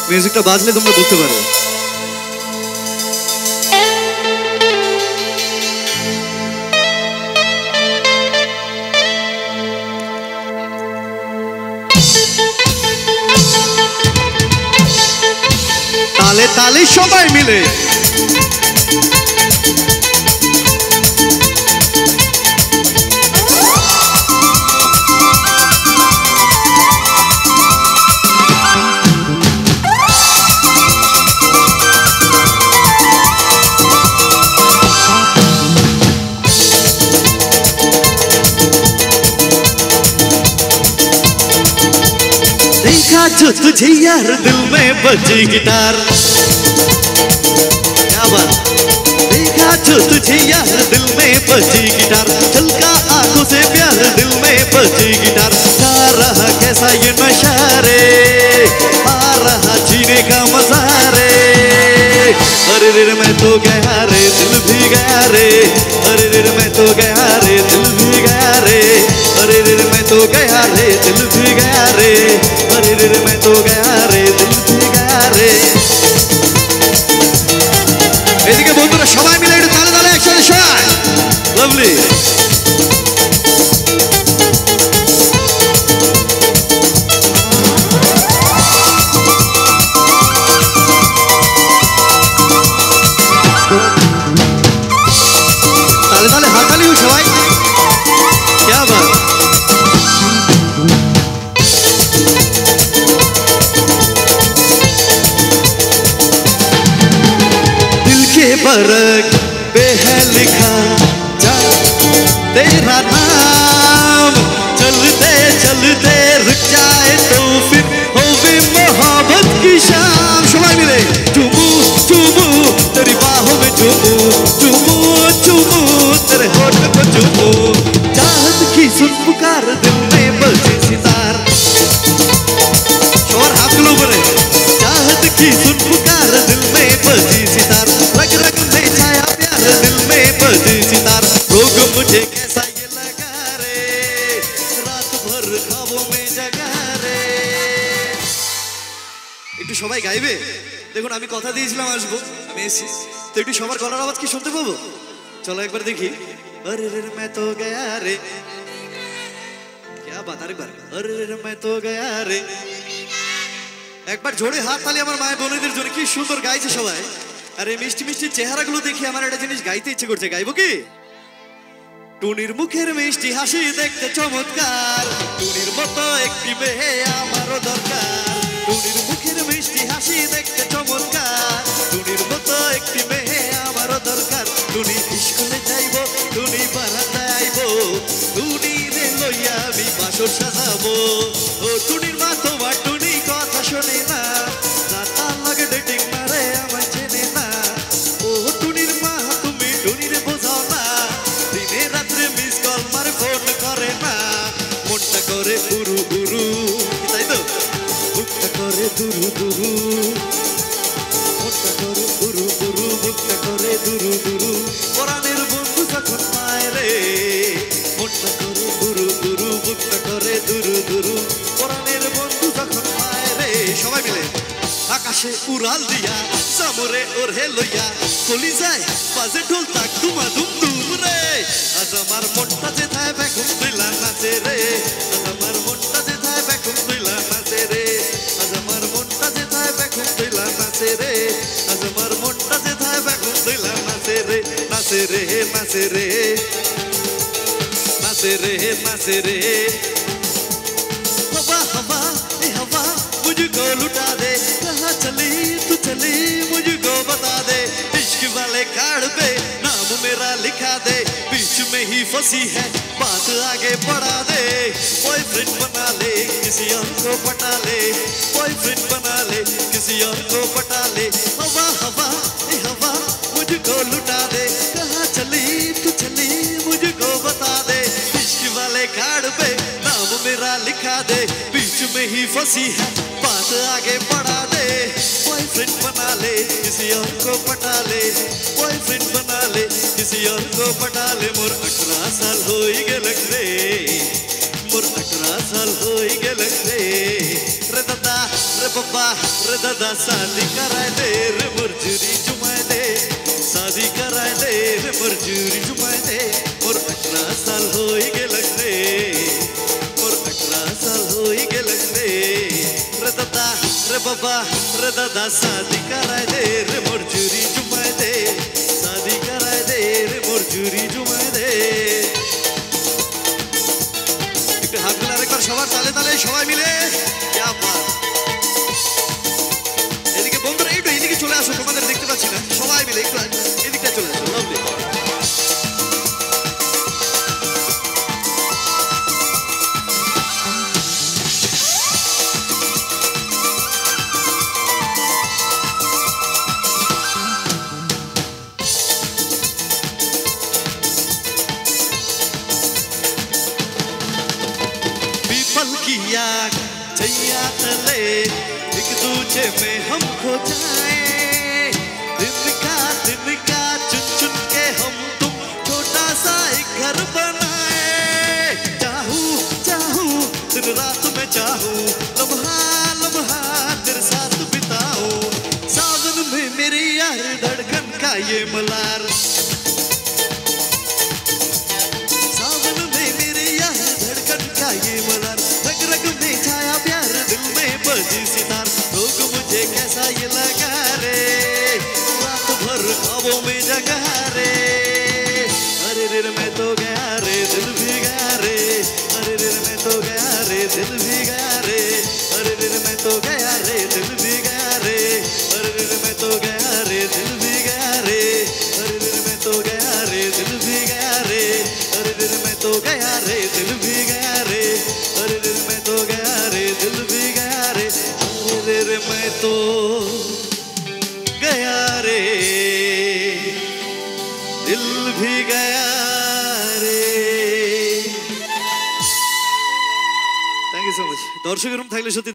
মিউজিকটা বাজলে তোমরা বুঝতে পারবে। তালে তালে সবাই মিলে जो तुझे यार दिल में बजी गिटार, क्या बात। देखा जो तुझे यार दिल में बजी गिटार, झलका आंखों से प्यार दिल में बजी गिटार। गा रहा कैसा ये नशा रे, आ रहा जीने का मजा रे। अरे रे मैं तो गया रे दिल भी गया रे, अरे रे मैं तो गया रे दिल भी गया रे, अरे रे मैं तो गया रे दिल भी गया रे, अरे रे मैं तो गया रे दिल भी गया रे। এদিকে বন্ধুরা সবাই মিলে একটু তালে তালে একসাথে সবাই লাভলি। তালে তালে হাতালিও সবাই, क्या बात। बरक पे है लिखा जा तेरा नाम, चलते चलते रुक जाए तो फिर हो भी मोहब्बत की शाम। सबाई मिले चुमू चुमू तेरी बाहों में चुमू चुमू चुमू तेरे होठ को चुमू। चाहत की सुन पुकार दिल में बजी सितार, शोर हाथ लो बने। चाहत की सुन पुकार दिल में बजी सितार, रग रग में छाया प्यार दिल में बजी सितार। रोग मुझे कैसा ये लगा रे, रात भर ख्वाबों में जगा रे। একটু সবাই গাইবে। দেখুন আমি কথা দিয়েছিলাম আসবো, আমি এসেছি তো একটু সবার গলার আওয়াজ কি শুনতে পাবো? চলো একবার দেখি। अरे रे मैं तो गया रे, क्या बात। আরেকবার अरे रे मैं तो गया रे। একবার জোরে হাত তালি আমার মায়ের বোনেদের জন্য, কি সুন্দর গাইছে সবাই। আরে মিষ্টি মিষ্টি চেহারাগুলো দেখি আমার একটা জিনিস গাইতে ইচ্ছে করছে, গাইবো কি? টুনির মুখের মিষ্টি হাসি দেখতে চমৎকার, টুনির মতো একটি মেয়ে আমারও দরকার। টুনির মুখের মিষ্টি হাসি দেখতে চমৎকার, টুনির মতো একটি মেয়ে আমারও দরকার। টুনি স্কুলে যাইবো, টুনি বারান্দায় আইবো, টুনি রে লইয়া আমি বাসর সাজাবো। ও টুনির মা তোমার টুনি কথা শোনে না, না তার লাগে ডেটিং মারে আমায় চেনে না। ও টুনির মা তুমি টুনির বোঝাও না, দিনে রাত্রে মিস কল মারে ফোন করে না। মনটা করে উরু উরু, তাই তো বুকটা করে দুরু দুরু, মনটা করে উরু উরু, বুকটা করে দুরু দুরু। পরাণের বন্ধু যখন পায় রে, মনটা করে উরু উরু, বুকটা করে দুরু দুরু। পরাণের বন্ধু যখন পায় রে, সবাই মিলে আকাশে উড়াল দিয়া সামরে ওরে লইয়া কলি যায় বাজে ঢোল তাক দুমা দুম দুম রে। আজ আমার মনটা যেথায় বেকুম দিলা নাচে রে, আজ আমার মনটা যেথায় বেকুম দিলা নাচে রে, আজ আমার মনটা যেথায় বেকুম দিলা নাচে রে, আজ আমার মনটা যেথায় বেকুম দিলা নাচে রে। নাচে রে নাচে রে নাচে রে নাচে রে। हवा हवा ए हवा मुझको लुटा दे, कहाँ चली तू चली मुझको बता दे। इश्क वाले कार्ड पे नाम मेरा लिखा दे, बीच में ही फंसी है बात आगे बढ़ा दे। बॉयफ्रेंड बना ले किसी और को पटा ले, बॉयफ्रेंड बना ले किसी और को पटा ले। हवा हवा ए हवा मुझको लुटा दे, कहाँ चली तू चली मुझको बता दे। इश्क वाले कार्ड पे नाम मेरा लिखा दे, बीच में ही फंसी है बात आगे बढ़ा दे। बॉयफ्रेंड बना ले किसी और को पटा ले, बॉयफ्रेंड बना ले किसी और को पटा ले। मोर 18 साल हो गए रे, मोर 18 साल हो गए रे दादा। रे बाबा रे दादा शादी कराए दे रे मर्जुरी जुमाए दे शादी कराए दे रे मर्जुरी जुमाए दे मोर 18 साल होई गेलक रे मोर 18 साल होई गेलक रे दादा रे बाबा रे दादा शादी कराए दे रे मर्जुरी जुमाए दे शादी कराए दे रे मर्जुरी जुमाए दे একটু হাত তুলে আরেকবার সবার তালে তালে সবাই মিলে क्या बात এদিকে বন্ধুরা একটু এদিকে চলে আসো তোমাদের দেখতে পাচ্ছি না সবাই মিলে একটু এদিকে চলে আসো লাভলি पल की आग छैया तले एक दूजे में हम खो जाए दिन का चुन चुन के हम तुम छोटा सा एक घर बनाए चाहूं दिन रात में चाहूं लम्हा तेरे साथ बिताऊं सावन में मेरी यार धड़कन का ये मलार सावन में मेरी यार धड़कन का ये मलार रग में छाया प्यार दिल में बजी सितार लोग मुझे कैसा ये लगा रे रात भर ख्वाबों में जगा रे अरे रे मैं तो गया रे दिल भी गया रे अरे रे मैं तो गया रे दिल भी गया रे अरे रे मैं तो गया रे दिल भी गया रे अरे रे मैं तो गया रे दिल भी गया रे अरे रे मैं तो गया रे दिल भी गया रे अरे रे मैं तो गया रे दिल भी गया रे अरे रे मैं तो गया रे दिल भी गया रे अरे रे मैं तो गया रे दिल भी गया रे थैंक यू सो मच दर्शक থাকলে সত্যি